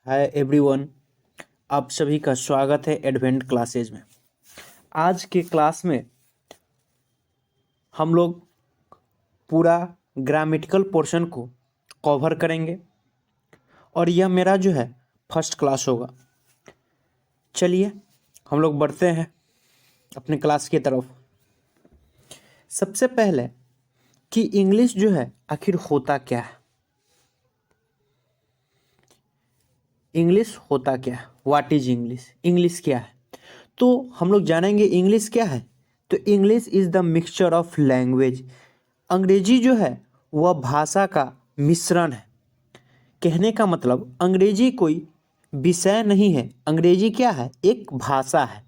Hi everyone, आप सभी का स्वागत है एडवेंट क्लासेज में। आज के क्लास में हम लोग पूरा ग्रामेटिकल पोर्शन को कवर करेंगे और यह मेरा जो है फर्स्ट क्लास होगा। चलिए हम लोग बढ़ते हैं अपने क्लास की तरफ। सबसे पहले कि इंग्लिश जो है आखिर होता क्या है, इंग्लिश होता क्या है, व्हाट इज इंग्लिश, इंग्लिश क्या है। तो हम लोग जानेंगे इंग्लिश क्या है। तो English is the mixture of language. अंग्रेजी जो है वह भाषा का मिश्रण है। कहने का मतलब अंग्रेजी कोई विषय नहीं है, अंग्रेजी क्या है, एक भाषा है।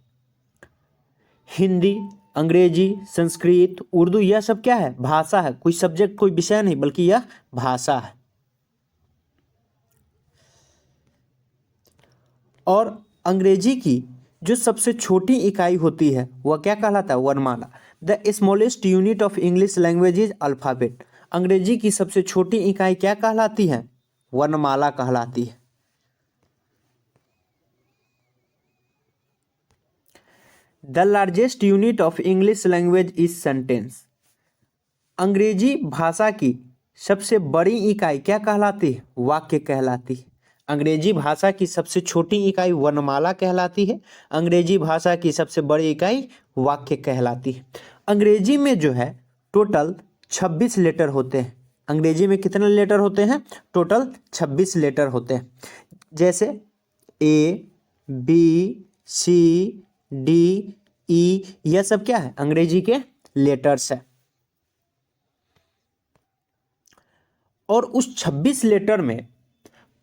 हिंदी, अंग्रेजी, संस्कृत, उर्दू, यह सब क्या है, भाषा है। कोई सब्जेक्ट, कोई विषय नहीं, बल्कि यह भाषा है। और अंग्रेजी की जो सबसे छोटी इकाई होती है वह क्या कहलाता है, वर्णमाला। The smallest unit of English language is alphabet. अंग्रेजी की सबसे छोटी इकाई क्या कहलाती है, वर्णमाला कहलाती है। The largest unit of English language is sentence. अंग्रेजी भाषा की सबसे बड़ी इकाई क्या कहलाती है, वाक्य कहलाती है। अंग्रेजी भाषा की सबसे छोटी इकाई वर्णमाला कहलाती है, अंग्रेजी भाषा की सबसे बड़ी इकाई वाक्य कहलाती है। अंग्रेजी में जो है टोटल 26 लेटर होते हैं। अंग्रेजी में कितने लेटर होते हैं, टोटल 26 लेटर होते हैं। जैसे ए, बी, सी, डी, ई, यह सब क्या है, अंग्रेजी के लेटर्स है। और उस 26 लेटर में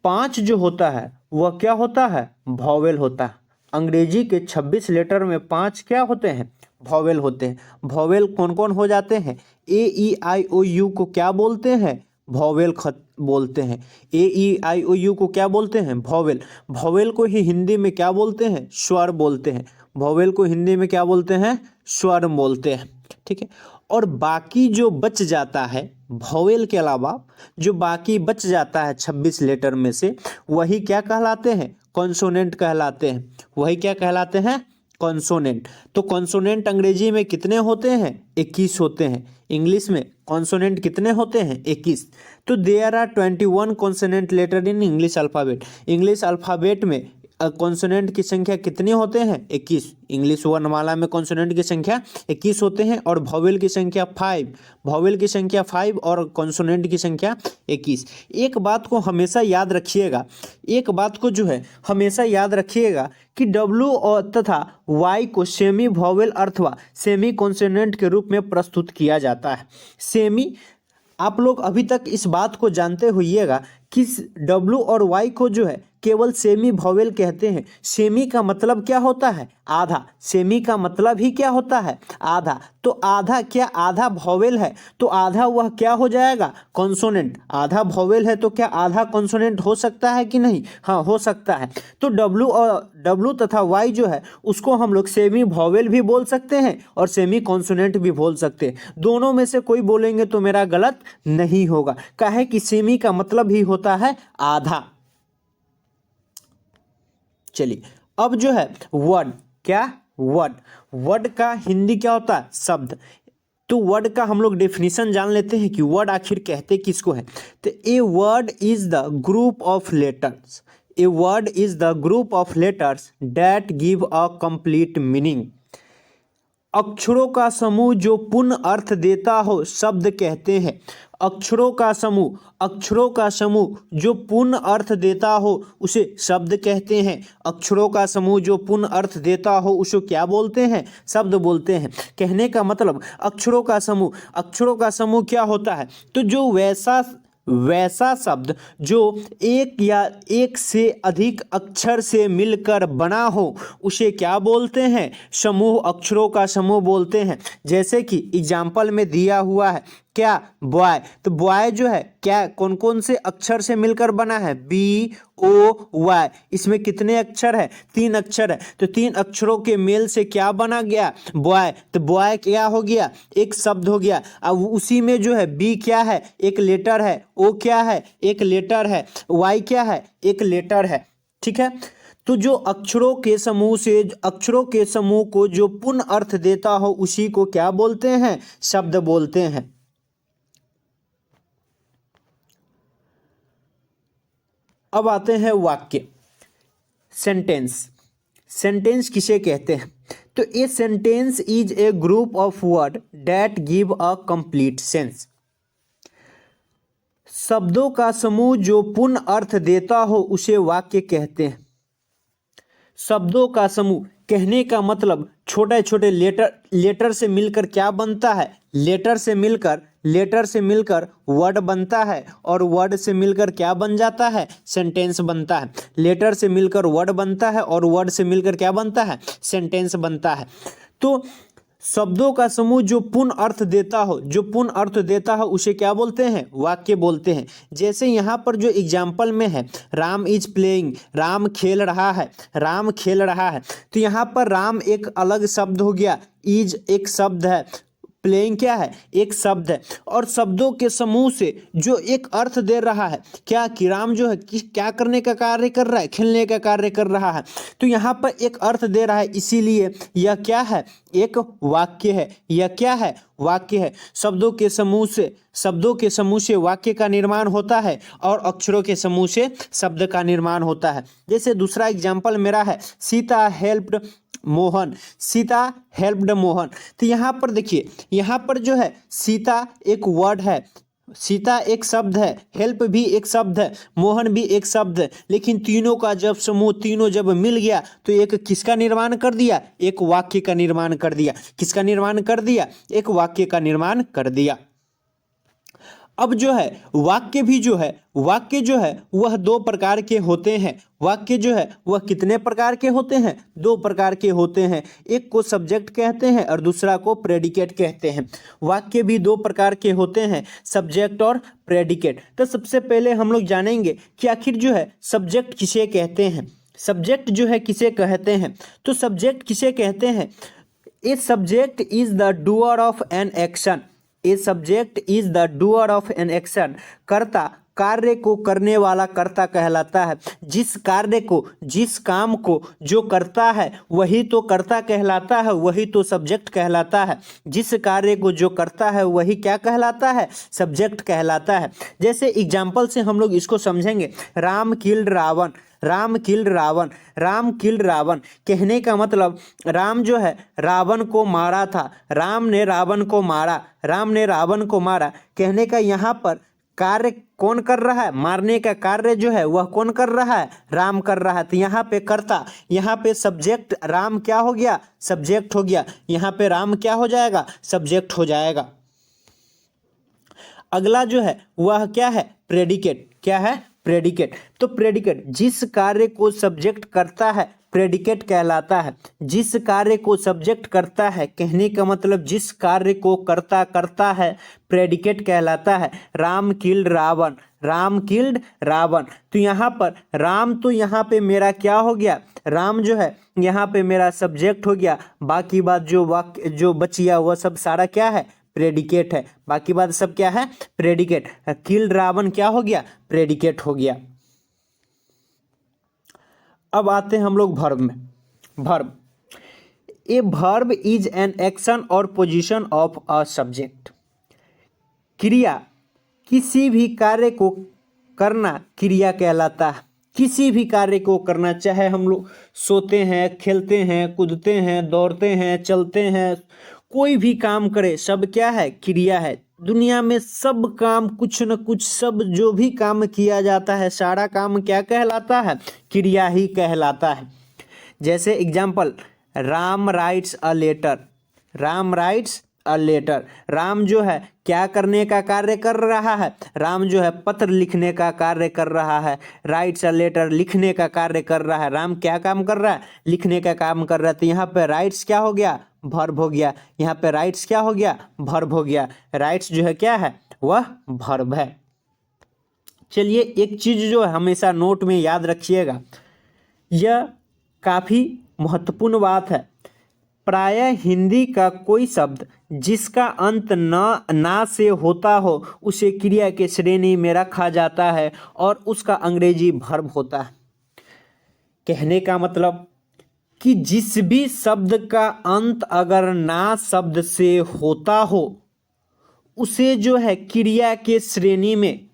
5 जो होता है वह क्या होता है, वॉवेल होता है। अंग्रेजी के 26 लेटर में 5 क्या होते हैं, वॉवेल होते हैं। वॉवेल कौन कौन हो जाते हैं, ए ई आई ओ यू को क्या बोलते हैं, वॉवेल बोलते हैं। ए ई आई ओ यू को क्या बोलते हैं, वॉवेल। वॉवेल को ही हिंदी में क्या बोलते हैं, स्वर बोलते हैं। वॉवेल को हिंदी में क्या बोलते हैं, स्वर बोलते हैं। ठीक है। और बाकी जो बच जाता है वॉवेल के अलावा, जो बाकी बच जाता है 26 लेटर में से, वही क्या कहलाते हैं, कॉन्सोनेंट कहलाते हैं। वही क्या कहलाते हैं, कॉन्सोनेंट। तो कॉन्सोनेंट अंग्रेजी में कितने होते हैं, 21 होते हैं। इंग्लिश में कॉन्सोनेंट कितने होते हैं, 21। तो there are 21 consonant letter in English alphabet. English alphabet में कॉन्सोनेंट की संख्या कितनी होते हैं, 21। इंग्लिश वर्णमाला में कॉन्सोनेंट की संख्या 21 होते हैं और वॉवेल की संख्या 5। वॉवेल की संख्या 5 और कॉन्सोनेंट की संख्या 21। एक बात को हमेशा याद रखिएगा, एक बात को जो है हमेशा याद रखिएगा कि डब्ल्यू और तथा वाई को सेमी वॉवेल अथवा सेमी कॉन्सोनेंट के रूप में प्रस्तुत किया जाता है। सेमी, आप लोग अभी तक इस बात को जानते होइएगा कि डब्ल्यू और वाई को जो है केवल सेमी वॉवेल कहते हैं। सेमी का मतलब क्या होता है, आधा। सेमी का मतलब ही क्या होता है, आधा। तो आधा क्या, आधा वॉवेल है तो आधा वह क्या हो जाएगा, कॉन्सोनेंट। आधा वॉवेल है तो क्या आधा कॉन्सोनेंट हो सकता है कि नहीं, हाँ हो सकता है। तो डब्ल्यू तथा वाई जो है उसको हम लोग सेमी वॉवेल भी बोल सकते हैं और सेमी कॉन्सोनेंट भी बोल सकते हैं। दोनों में से कोई बोलेंगे तो मेरा गलत नहीं होगा। काहे कि सेमी का मतलब ही होता है आधा। चलिए अब जो है वर्ड, क्या वर्ड, वर्ड का हिंदी क्या होता है, शब्द। तो वर्ड का हम लोग डेफिनेशन जान लेते हैं कि वर्ड आखिर कहते किसको है। तो a word is the group of letters, a word is the group of letters that give a complete meaning. अक्षरों का समूह जो पूर्ण अर्थ देता हो शब्द कहते हैं। अक्षरों का समूह, अक्षरों का समूह जो पूर्ण अर्थ देता हो उसे शब्द कहते हैं। अक्षरों का समूह जो पूर्ण अर्थ देता हो उसे क्या बोलते हैं, शब्द बोलते हैं। कहने का मतलब अक्षरों का समूह, अक्षरों का समूह क्या होता है, तो जो वैसा शब्द जो एक या एक से अधिक अक्षर से मिलकर बना हो उसे क्या बोलते हैं, समूह, अक्षरों का समूह बोलते हैं। जैसे कि एग्जाम्पल में दिया हुआ है क्या, बॉय। तो बॉय जो है क्या, कौन कौन से अक्षर से मिलकर बना है, बी ओ वाई। इसमें कितने अक्षर है, 3 अक्षर है। तो 3 अक्षरों के मेल से क्या बना गया, बॉय। तो बॉय क्या हो गया, एक शब्द हो गया। अब उसी में जो है बी क्या है, एक लेटर है। ओ क्या है, एक लेटर है। वाई क्या है, एक लेटर है। ठीक है। तो जो अक्षरों के समूह को जो पूर्ण अर्थ देता हो उसी को क्या बोलते हैं? शब्द बोलते हैं। अब आते हैं वाक्य, सेंटेंस। सेंटेंस किसे कहते हैं? तो a sentence is a group of word that give a complete sense. शब्दों का समूह जो पूर्ण अर्थ देता हो उसे वाक्य कहते हैं। शब्दों का समूह कहने का मतलब छोटे छोटे लेटर से मिलकर क्या बनता है? लेटर से मिलकर वर्ड बनता है, और वर्ड से मिलकर क्या बन जाता है? सेंटेंस बनता है। लेटर से मिलकर वर्ड बनता है और वर्ड से मिलकर क्या बनता है? सेंटेंस बनता है। तो शब्दों का समूह जो पूर्ण अर्थ देता हो उसे क्या बोलते हैं? वाक्य बोलते हैं। जैसे यहाँ पर जो एग्जाम्पल में है, राम इज प्लेइंग, राम खेल रहा है, तो यहाँ पर राम एक अलग शब्द हो गया, इज एक शब्द है, प्लेइंग क्या है? एक शब्द है। और शब्दों के समूह से जो एक अर्थ दे रहा है, क्या कि राम जो है क्या करने का कार्य कर रहा है? खेलने का कार्य कर रहा है। तो यहाँ पर एक अर्थ दे रहा है, इसीलिए यह क्या है? एक वाक्य है। यह क्या है? वाक्य है। शब्दों के समूह से वाक्य का निर्माण होता है और अक्षरों के समूह से शब्द का निर्माण होता है। जैसे दूसरा एग्जाम्पल मेरा है, सीता हेल्प्ड मोहन। तो यहाँ पर देखिए, यहाँ पर जो है सीता एक वर्ड है, सीता एक शब्द है, हेल्प भी एक शब्द है, मोहन भी एक शब्द है, लेकिन तीनों का जब समूह जब मिल गया तो एक किसका निर्माण कर दिया? एक वाक्य का निर्माण कर दिया। किसका निर्माण कर दिया? एक वाक्य का निर्माण कर दिया। अब जो है वाक्य जो है वह दो प्रकार के होते हैं। वाक्य जो है वह कितने प्रकार के होते हैं? दो प्रकार के होते हैं। एक को सब्जेक्ट कहते हैं और दूसरा को प्रेडिकेट कहते हैं। वाक्य भी दो प्रकार के होते हैं, सब्जेक्ट और प्रेडिकेट। तो सबसे पहले हम लोग जानेंगे कि आखिर जो है सब्जेक्ट किसे कहते हैं। सब्जेक्ट जो है किसे कहते हैं? तो सब्जेक्ट किसे कहते हैं? A subject is the doer of an action. A subject is the doer of an action. कर्ता, कार्य को करने वाला कर्ता कहलाता है। जिस काम को जो करता है वही तो कर्ता कहलाता है, वही तो सब्जेक्ट कहलाता है। जिस कार्य को जो करता है वही क्या कहलाता है? सब्जेक्ट कहलाता है। जैसे एग्जाम्पल से हम लोग इसको समझेंगे, राम किल्ड रावण कहने का मतलब राम जो है रावण को मारा था, राम ने रावण को मारा। कहने का यहाँ पर कार्य कौन कर रहा है? मारने का कार्य जो है वह कौन कर रहा है? राम कर रहा है। तो यहाँ पे कर्ता, यहाँ पे सब्जेक्ट राम क्या हो गया? सब्जेक्ट हो गया। यहाँ पे राम क्या हो जाएगा? सब्जेक्ट हो जाएगा। अगला जो है वह क्या है? प्रेडिकेट। क्या है? प्रेडिकेट। तो प्रेडिकेट जिस कार्य को सब्जेक्ट करता है प्रेडिकेट कहलाता है। जिस कार्य को सब्जेक्ट करता है, कहने का मतलब जिस कार्य को करता है प्रेडिकेट कहलाता है। राम किल्ड रावण। तो यहाँ पर राम, तो यहाँ पे मेरा क्या हो गया? राम जो है यहाँ पे मेरा सब्जेक्ट हो गया। बाकी बात जो वाक्य जो बचिया वह सब सारा क्या है? प्रेडिकेट है। बाकी बात सब क्या है? प्रेडिकेट। किल्ड रावण क्या हो गया? प्रेडिकेट हो गया। अब आते हैं हम लोग वर्ब में। Verb, a verb is an action और पोजीशन ऑफ अ सब्जेक्ट। क्रिया, किसी भी कार्य को करना क्रिया कहलाता है। किसी भी कार्य को करना, चाहे हम लोग सोते हैं, खेलते हैं, कूदते हैं, दौड़ते हैं, चलते हैं, कोई भी काम करे सब क्या है? क्रिया है। दुनिया में सब काम, कुछ न कुछ, सब जो भी काम किया जाता है सारा काम क्या कहलाता है? क्रिया ही कहलाता है। जैसे example, Ram writes a letter. Ram जो है क्या करने का कार्य कर रहा है? राम जो है पत्र लिखने का कार्य कर रहा है। राइट्स अ लेटर, लिखने का कार्य कर रहा है। राम क्या काम कर रहा है? लिखने का काम कर रहा है। तो यहाँ पे राइट्स क्या हो गया? वर्ब हो गया। यहाँ पे राइट्स क्या हो गया? वर्ब हो गया। राइट्स जो है क्या है? वह वर्ब है। चलिए, एक चीज जो है हमेशा नोट में याद रखिएगा, यह काफी महत्वपूर्ण बात है। प्रायः हिंदी का कोई शब्द जिसका अंत ना से होता हो उसे क्रिया के श्रेणी में रखा जाता है और उसका अंग्रेजी वर्ब होता है। कहने का मतलब कि जिस भी शब्द का अंत अगर ना शब्द से होता हो उसे जो है क्रिया के श्रेणी में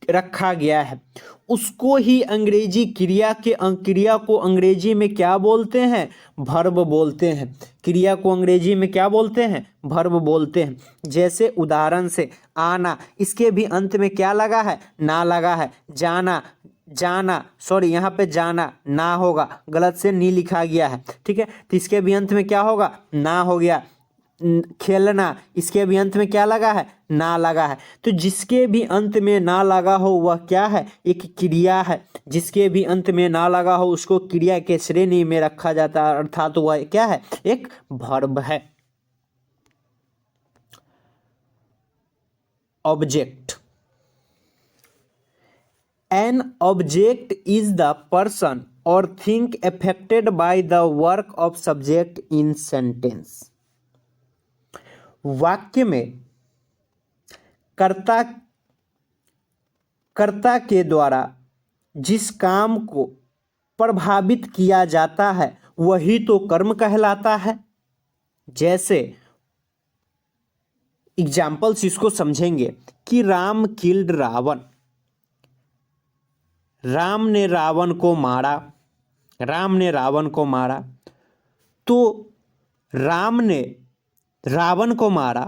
रखा गया है, उसको ही अंग्रेजी क्रिया को अंग्रेजी में क्या बोलते हैं? वर्ब बोलते हैं। क्रिया को अंग्रेजी में क्या बोलते हैं? वर्ब बोलते हैं। जैसे उदाहरण से आना, इसके भी अंत में क्या लगा है? ना लगा है। जाना सॉरी यहाँ पे जाना ना होगा, गलत से नी लिखा गया है, ठीक है। तो इसके भी अंत में क्या होगा? ना हो गया। खेलना, इसके भी अंत में क्या लगा है? ना लगा है। तो जिसके भी अंत में ना लगा हो वह क्या है? एक क्रिया है। जिसके भी अंत में ना लगा हो उसको क्रिया के श्रेणी में रखा जाता है, अर्थात वह क्या है? एक वर्ब है। Object. An object is the person or thing affected by the work of subject in sentence. वाक्य में कर्ता के द्वारा जिस काम को प्रभावित किया जाता है वही तो कर्म कहलाता है। जैसे एग्जाम्पल्स इसको समझेंगे कि राम किल्ड रावण, राम ने रावण को मारा, राम ने रावण को मारा। तो राम ने रावण को मारा,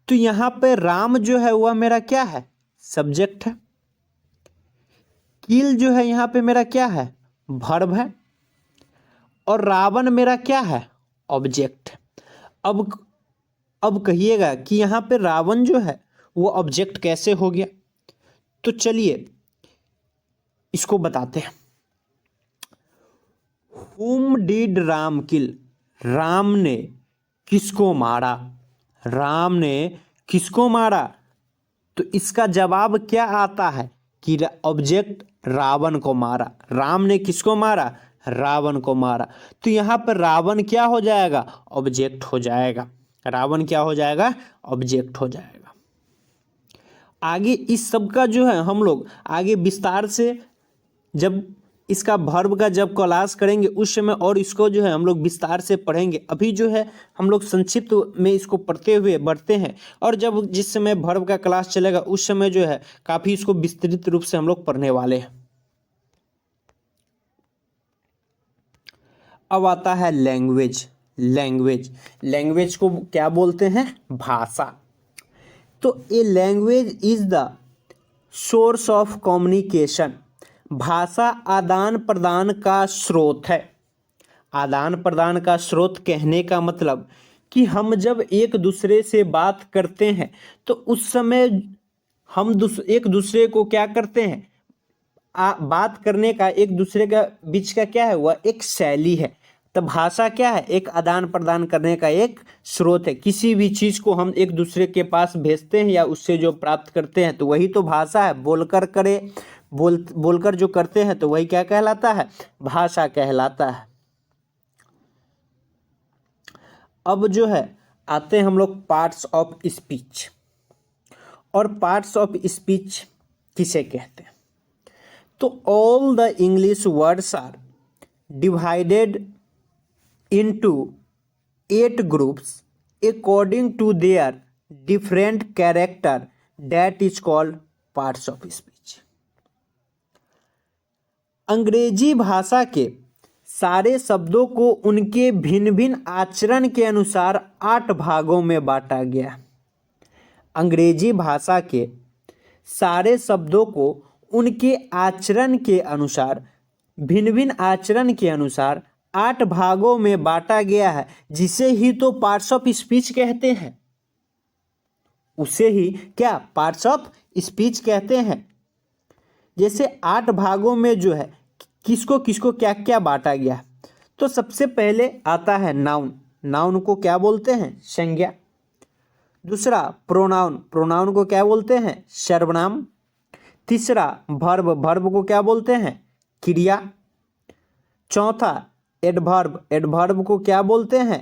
तो यहाँ पे राम जो है वह मेरा क्या है? सब्जेक्ट है। किल जो है यहाँ पे मेरा क्या है? वर्ब है। और रावण मेरा क्या है? ऑब्जेक्ट। अब कहिएगा कि यहाँ पे रावण जो है वो ऑब्जेक्ट कैसे हो गया? तो चलिए इसको बताते हैं। Whom did राम किल? राम ने किसको मारा? राम ने किसको मारा? तो इसका जवाब क्या आता है कि ऑब्जेक्ट रावण को मारा। राम ने किसको मारा? रावण को मारा। तो यहाँ पर रावण क्या हो जाएगा? ऑब्जेक्ट हो जाएगा। रावण क्या हो जाएगा? ऑब्जेक्ट हो जाएगा। आगे इस सब का जो है हम लोग आगे विस्तार से जब इसका वर्ब का जब क्लास करेंगे उस समय और इसको जो है हम लोग विस्तार से पढ़ेंगे। अभी जो है हम लोग संक्षिप्त में इसको पढ़ते हुए बढ़ते हैं, और जब जिस समय वर्ब का क्लास चलेगा उस समय जो है काफ़ी इसको विस्तृत रूप से हम लोग पढ़ने वाले हैं। अब आता है लैंग्वेज। लैंग्वेज को क्या बोलते हैं? भाषा। तो a language is the source of communication. भाषा आदान प्रदान का स्रोत है। आदान प्रदान का स्रोत कहने का मतलब कि हम जब एक दूसरे से बात करते हैं तो उस समय हम एक दूसरे को क्या करते हैं? बात करने का एक दूसरे का बीच का क्या है? वह एक शैली है। तो भाषा क्या है? एक आदान प्रदान करने का एक स्रोत है। किसी भी चीज़ को हम एक दूसरे के पास भेजते हैं या उससे जो प्राप्त करते हैं तो वही तो भाषा है। बोलकर जो करते हैं तो वही क्या कहलाता है? भाषा कहलाता है। अब जो है आते हैं हम लोग पार्ट्स ऑफ स्पीच। और पार्ट्स ऑफ स्पीच किसे कहते हैं? तो all the English words are divided into 8 groups according to their different character, that is called parts of speech. अंग्रेजी भाषा के सारे शब्दों को उनके भिन्न भिन्न आचरण के अनुसार 8 भागों में बांटा गया। अंग्रेजी भाषा के सारे शब्दों को उनके आचरण के अनुसार, भिन्न भिन्न आचरण के अनुसार 8 भागों में बांटा गया है, जिसे ही तो पार्ट्स ऑफ स्पीच कहते हैं। उसे ही क्या? पार्ट्स ऑफ स्पीच कहते हैं। जैसे 8 भागों में जो है किसको किसको क्या क्या बांटा गया। तो सबसे पहले आता है नाउन। नाउन को क्या बोलते हैं? संज्ञा। दूसरा प्रोनाउन। प्रोनाउन को क्या बोलते हैं? सर्वनाम। तीसरा वर्ब। वर्ब को क्या बोलते हैं? क्रिया। चौथा एडवर्ब। एडवर्ब को क्या बोलते हैं?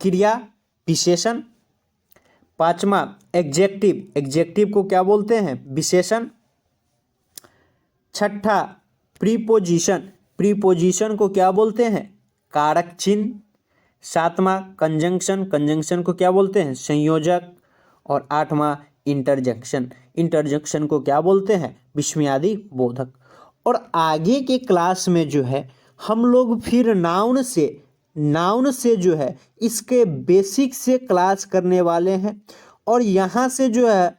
क्रिया विशेषण। पांचवा एग्जेक्टिव। एग्जेक्टिव को क्या बोलते हैं? विशेषण। छठा प्रीपोजिशन। प्रीपोजिशन को क्या बोलते हैं? कारक चिन्ह। सातवां कंजंक्शन, कंजंक्शन को क्या बोलते हैं? संयोजक। और आठवां इंटरजेक्शन, इंटरजेक्शन को क्या बोलते हैं? विस्मयादि बोधक। और आगे के क्लास में जो है हम लोग फिर नाउन से जो है इसके बेसिक से क्लास करने वाले हैं। और यहाँ से जो है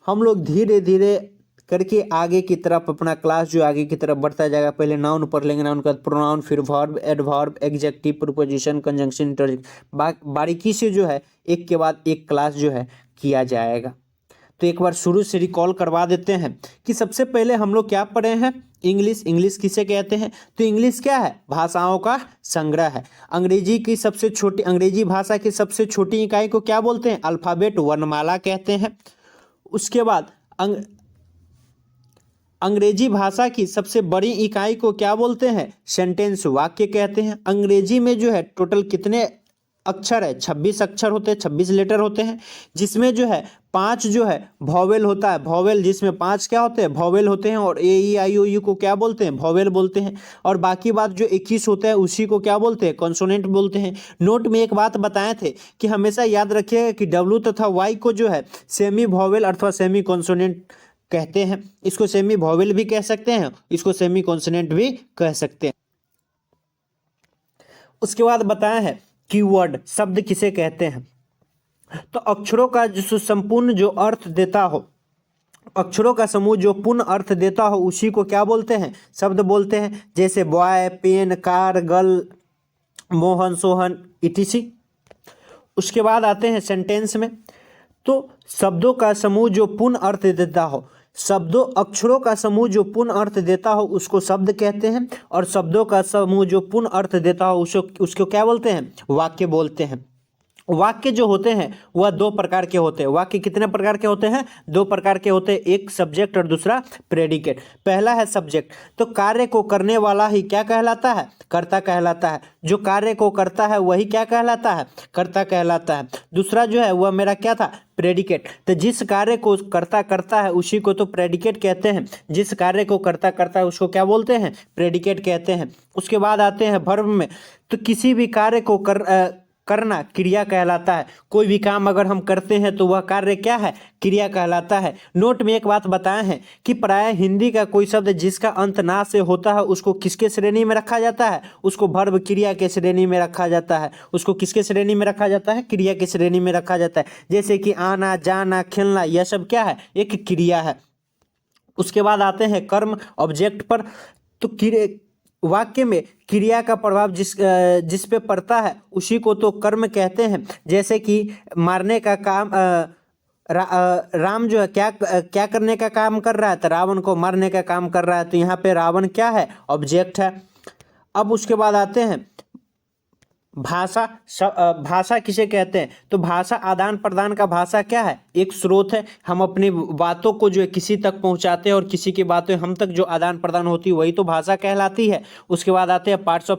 हम लोग धीरे धीरे करके आगे की तरफ अपना क्लास जो आगे की तरफ बढ़ता जाएगा। पहले नाउन पढ़ लेंगे, नाउन का प्रोनाउन, फिर verb, adverb, executive, preposition, conjunction, interjection, बारीकी से जो है एक के बाद एक क्लास जो है किया जाएगा। तो एक बार शुरू से रिकॉल करवा देते हैं कि सबसे पहले हम लोग क्या पढ़े हैं? इंग्लिश। इंग्लिश किसे कहते हैं? तो इंग्लिश क्या है? भाषाओं का संग्रह है। अंग्रेजी भाषा की सबसे छोटी इकाई को क्या बोलते हैं? अल्फाबेट, वर्णमाला कहते हैं। उसके बाद अंग्रेजी भाषा की सबसे बड़ी इकाई को क्या बोलते हैं? सेंटेंस, वाक्य कहते हैं। अंग्रेजी में जो है टोटल कितने अक्षर है? 26 अक्षर होते हैं, 26 लेटर होते हैं, जिसमें जो है 5 जो है वॉवेल होता है। वॉवेल जिसमें 5 क्या होते हैं? वॉवेल होते हैं। और ए ई आई ओ यू को क्या बोलते हैं? वॉवेल बोलते हैं। और बाकी बात जो 21 होता है उसी को क्या बोलते हैं? कॉन्सोनेंट बोलते हैं। नोट में एक बात बताए थे कि हमेशा याद रखिएगा कि डब्ल्यू तथा वाई को जो है सेमी वॉवेल अथवा सेमी कॉन्सोनेंट कहते हैं। इसको सेमी वॉवेल भी कह सकते हैं, इसको सेमी कॉन्सोनेंट भी कह सकते हैं। उसके बाद बताया है कीवर्ड, शब्द किसे कहते हैं? तो अक्षरों का जो संपूर्ण जो अर्थ देता हो, अक्षरों का समूह जो पूर्ण अर्थ देता हो उसी को क्या बोलते हैं? शब्द बोलते हैं। जैसे boy, pen, car, girl, Mohan, Sohan, ETC. उसके बाद आते हैं सेंटेंस में। तो शब्दों का समूह जो पूर्ण अर्थ देता हो, अक्षरों का समूह जो पूर्ण अर्थ देता हो उसको शब्द कहते हैं। और शब्दों का समूह जो पूर्ण अर्थ देता हो उसको क्या बोलते हैं? वाक्य बोलते हैं। वाक्य जो होते हैं वह 2 प्रकार के होते हैं। वाक्य कितने प्रकार के होते हैं? 2 प्रकार के होते हैं, एक सब्जेक्ट और दूसरा प्रेडिकेट। पहला है सब्जेक्ट, तो कार्य को करने वाला ही क्या कहलाता है? कर्ता कहलाता है। जो कार्य को करता है वही क्या कहलाता है? कर्ता कहलाता है। दूसरा जो है वह मेरा क्या था? प्रेडिकेट। तो जिस कार्य को कर्ता करता है उसी को तो प्रेडिकेट कहते हैं। जिस कार्य को कर्ता करता है उसको क्या बोलते हैं? प्रेडिकेट कहते हैं। उसके बाद आते हैं वर्ब में। तो किसी भी कार्य को करना क्रिया कहलाता है। कोई भी काम अगर हम करते हैं तो वह कार्य क्या है? क्रिया कहलाता है। नोट में एक बात बताए हैं कि प्रायः हिंदी का कोई शब्द जिसका अंत ना से होता है उसको किसके श्रेणी में रखा जाता है? उसको वर्ब, क्रिया के श्रेणी में रखा जाता है। उसको किसके श्रेणी में रखा जाता है? क्रिया के श्रेणी में रखा जाता है। जैसे कि आना, जाना, खेलना, यह सब क्या है? एक क्रिया है। उसके बाद आते हैं कर्म, ऑब्जेक्ट पर। तो वाक्य में क्रिया का प्रभाव जिस पे पड़ता है उसी को तो कर्म कहते हैं। जैसे कि मारने का काम, राम जो है क्या करने का काम कर रहा है? तो रावण को मारने का काम कर रहा है। तो यहाँ पे रावण क्या है? ऑब्जेक्ट है। अब उसके बाद आते हैं भाषा। भाषा किसे कहते हैं? तो भाषा आदान प्रदान का भाषा क्या है? एक स्रोत है। हम अपनी बातों को जो है किसी तक पहुंचाते हैं और किसी की बातें हम तक जो आदान प्रदान होती है वही तो भाषा कहलाती है। उसके बाद आते हैं पार्ट्स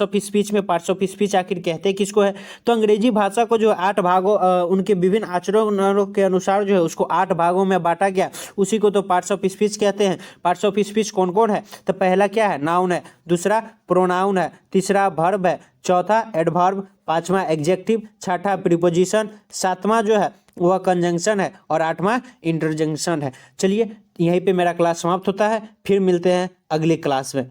ऑफ स्पीच में। पार्ट्स ऑफ स्पीच आखिर कहते किसको है? तो अंग्रेजी भाषा को जो 8 भागों, उनके विभिन्न आचरणों के अनुसार जो है उसको 8 भागों में बांटा गया, उसी को तो पार्ट्स ऑफ स्पीच कहते हैं। पार्ट्स ऑफ स्पीच कौन कौन है? तो पहला क्या है? नाउन है। दूसरा प्रोनाउन है। तीसरा वर्ब है। चौथा एडवर्ब। पांचवा एग्जेक्टिव। छठा प्रीपोजिशन। सातवां जो है वह कंजंक्शन है। और आठवां इंटरजेक्शन है। चलिए यहीं पे मेरा क्लास समाप्त होता है। फिर मिलते हैं अगली क्लास में।